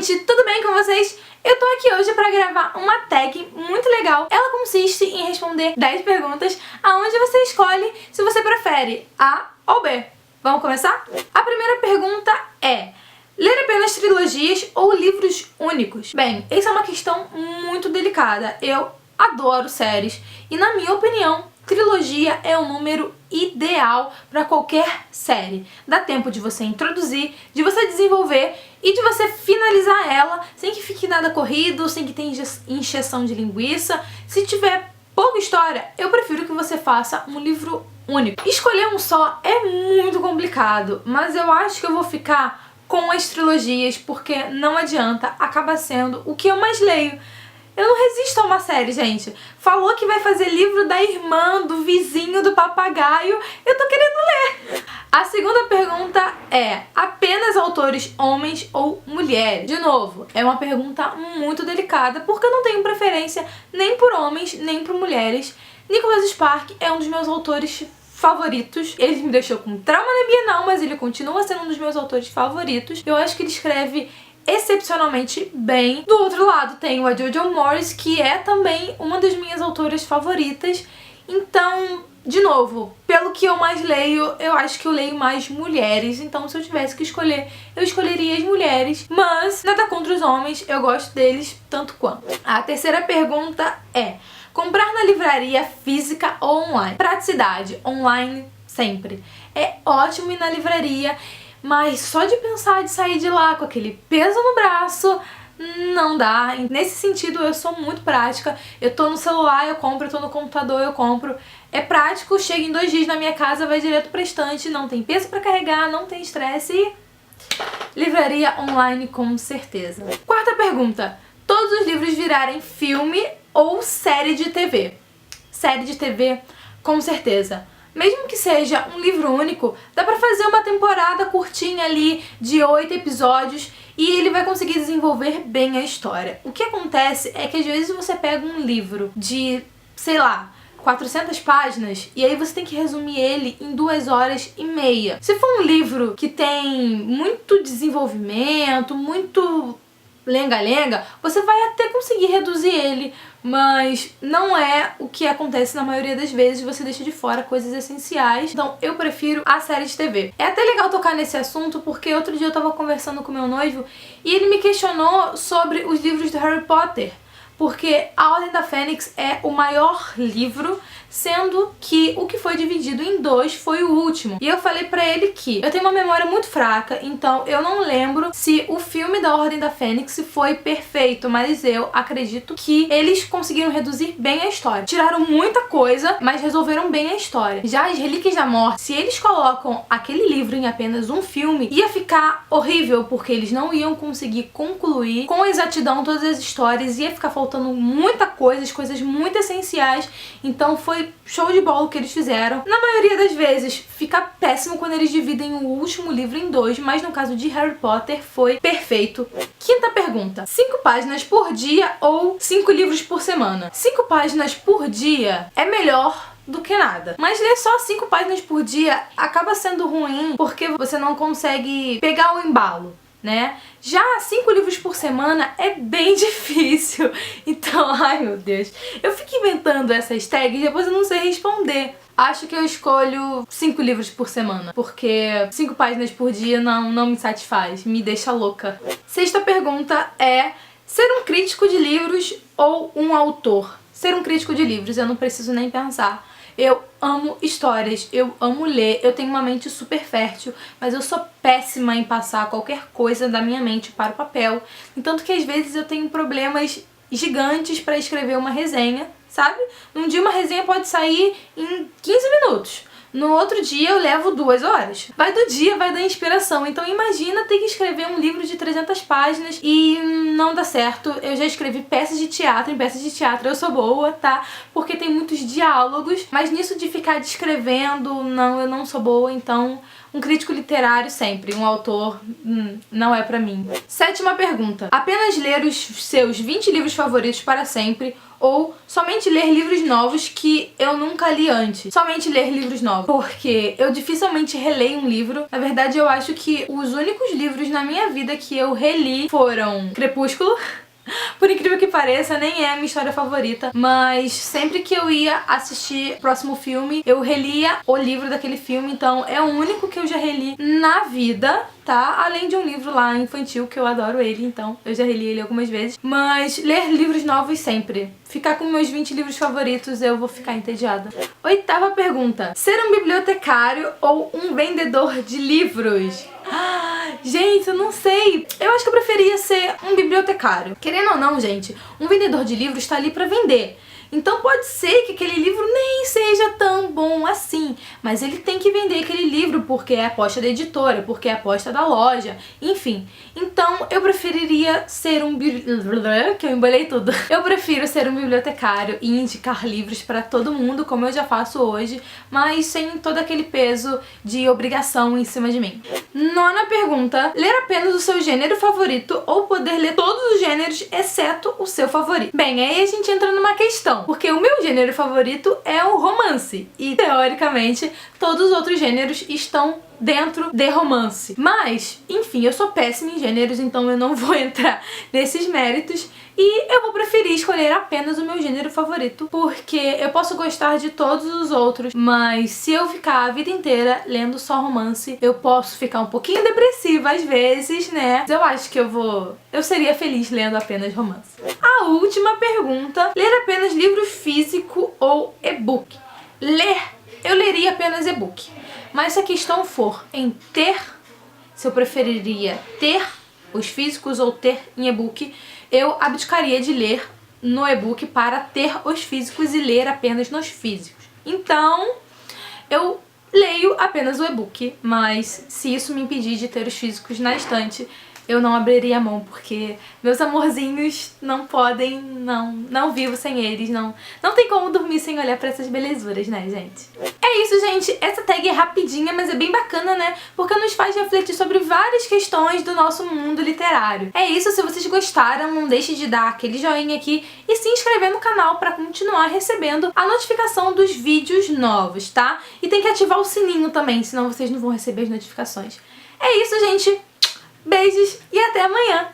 gente, tudo bem com vocês? Eu tô aqui hoje pra gravar uma tag muito legal. Ela consiste em responder 10 perguntas, aonde você escolhe se você prefere A ou B. Vamos começar? A primeira pergunta é: ler apenas trilogias ou livros únicos? Bem, essa é uma questão muito delicada. Eu adoro séries e, na minha opinião, trilogia é o número ideal para qualquer série. Dá tempo de você introduzir, de você desenvolver e de você finalizar ela sem que fique nada corrido, sem que tenha encheção de linguiça. Se tiver pouca história, eu prefiro que você faça um livro único. Escolher um só é muito complicado, mas eu acho que eu vou ficar com as trilogias, porque não adianta, acaba sendo o que eu mais leio. Eu não resisto a uma série, gente. Falou que vai fazer livro da irmã, do vizinho, do papagaio. Eu tô querendo ler. A segunda pergunta é: apenas autores homens ou mulheres? De novo, é uma pergunta muito delicada, porque eu não tenho preferência nem por homens, nem por mulheres. Nicholas Sparks é um dos meus autores favoritos. Ele me deixou com trauma na Bienal, mas ele continua sendo um dos meus autores favoritos. Eu acho que ele escreve excepcionalmente bem. Do outro lado tem a Jojo Moyes, que é também uma das minhas autoras favoritas. Então, de novo, pelo que eu mais leio, eu acho que eu leio mais mulheres. Então, se eu tivesse que escolher, eu escolheria as mulheres. Mas nada contra os homens, eu gosto deles tanto quanto. A terceira pergunta é: comprar na livraria física ou online? Praticidade, online sempre. É ótimo ir na livraria, mas só de pensar de sair de lá com aquele peso no braço, não dá. Nesse sentido, eu sou muito prática. Eu tô no celular, eu compro, eu tô no computador, eu compro. É prático, chega em 2 dias na minha casa, vai direto pra estante, não tem peso pra carregar, não tem estresse e livraria online com certeza. Quarta pergunta: todos os livros virarem filme ou série de TV? Série de TV, com certeza. Mesmo que seja um livro único, dá pra fazer uma temporada curtinha ali de 8 episódios e ele vai conseguir desenvolver bem a história. O que acontece é que às vezes você pega um livro de, sei lá, 400 páginas e aí você tem que resumir ele em 2 horas e meia. Se for um livro que tem muito desenvolvimento, muito lenga-lenga, você vai até conseguir reduzir ele, mas não é o que acontece na maioria das vezes. Você deixa de fora coisas essenciais. Então eu prefiro a série de TV. É até legal tocar nesse assunto, porque outro dia eu tava conversando com meu noivo e ele me questionou sobre os livros do Harry Potter, porque A Ordem da Fênix é o maior livro, sendo que o que foi dividido em 2 foi o último. E eu falei pra ele que eu tenho uma memória muito fraca, então eu não lembro se o filme da Ordem da Fênix foi perfeito, mas eu acredito que eles conseguiram reduzir bem a história. Tiraram muita coisa, mas resolveram bem a história. Já as Relíquias da Morte, se eles colocam aquele livro em apenas um filme, ia ficar horrível, porque eles não iam conseguir concluir com exatidão todas as histórias, ia ficar faltando muita coisa, as coisas muito essenciais. Então foi show de bola o que eles fizeram. Na maioria das vezes fica péssimo quando eles dividem o último livro em 2, mas no caso de Harry Potter foi perfeito. Quinta pergunta: 5 páginas por dia ou 5 livros por semana? 5 páginas por dia é melhor do que nada. Mas ler só 5 páginas por dia acaba sendo ruim, porque você não consegue pegar o embalo, né? Já 5 livros por semana é bem difícil. Então, ai meu Deus, eu fico inventando essas tags e depois eu não sei responder. Acho que eu escolho 5 livros por semana, porque 5 páginas por dia não me satisfaz, me deixa louca. Sexta pergunta é: ser um crítico de livros ou um autor? Ser um crítico de livros, eu não preciso nem pensar. Eu amo histórias, eu amo ler, eu tenho uma mente super fértil, mas eu sou péssima em passar qualquer coisa da minha mente para o papel. Tanto que às vezes eu tenho problemas gigantes para escrever uma resenha, sabe? Num dia uma resenha pode sair em 15 minutos. No outro dia eu levo 2 horas. Vai do dia, vai da inspiração. Então imagina ter que escrever um livro de 300 páginas e não dá certo. Eu já escrevi peças de teatro. Em peças de teatro eu sou boa, tá? Porque tem muitos diálogos. Mas nisso de ficar descrevendo, não, eu não sou boa. Então um crítico literário sempre, um autor não é pra mim. 7ª pergunta. Apenas ler os seus 20 livros favoritos para sempre ou somente ler livros novos que eu nunca li antes? Somente ler livros novos, porque eu dificilmente releio um livro. Na verdade, eu acho que os únicos livros na minha vida que eu reli foram Crepúsculo. Por incrível que pareça, nem é a minha história favorita, mas sempre que eu ia assistir o próximo filme, eu relia o livro daquele filme, então é o único que eu já reli na vida, tá? Além de um livro lá infantil, que eu adoro ele, então eu já reli ele algumas vezes. Mas ler livros novos sempre. Ficar com meus 20 livros favoritos, eu vou ficar entediada. 8ª pergunta. Ser um bibliotecário ou um vendedor de livros? Gente, eu não sei. Eu acho que eu preferia ser um bibliotecário. Querendo ou não, gente, um vendedor de livros tá ali pra vender. Então pode ser que aquele livro nem seja tão bom assim, mas ele tem que vender aquele livro porque é a aposta da editora, porque é a aposta da loja, enfim. Então eu preferiria ser que eu embolei tudo. Eu prefiro ser um bibliotecário e indicar livros pra todo mundo, como eu já faço hoje, mas sem todo aquele peso de obrigação em cima de mim. 9ª pergunta. Ler apenas o seu gênero favorito ou poder ler todos os gêneros exceto o seu favorito? Bem, aí a gente entra numa questão. Porque o meu gênero favorito é o romance. E, teoricamente, todos os outros gêneros estão dentro de romance. Mas, enfim, eu sou péssima em gêneros, então eu não vou entrar nesses méritos. E eu vou preferir escolher apenas o meu gênero favorito, porque eu posso gostar de todos os outros, mas se eu ficar a vida inteira lendo só romance, eu posso ficar um pouquinho depressiva às vezes, né? Eu acho que eu seria feliz lendo apenas romance. A última pergunta. Ler apenas livro físico ou e-book? Eu leria apenas e-book. Mas se a questão for em se eu preferiria ter os físicos ou ter em e-book, eu abdicaria de ler no e-book para ter os físicos e ler apenas nos físicos. Então, eu leio apenas o e-book, mas se isso me impedir de ter os físicos na estante, eu não abriria a mão, porque meus amorzinhos não podem, não vivo sem eles, não tem como dormir sem olhar pra essas belezuras, né, gente? É isso, gente. Essa tag é rapidinha, mas é bem bacana, né? Porque nos faz refletir sobre várias questões do nosso mundo literário. É isso, se vocês gostaram, não deixe de dar aquele joinha aqui e se inscrever no canal pra continuar recebendo a notificação dos vídeos novos, tá? E tem que ativar o sininho também, senão vocês não vão receber as notificações. É isso, gente. Beijos e até amanhã!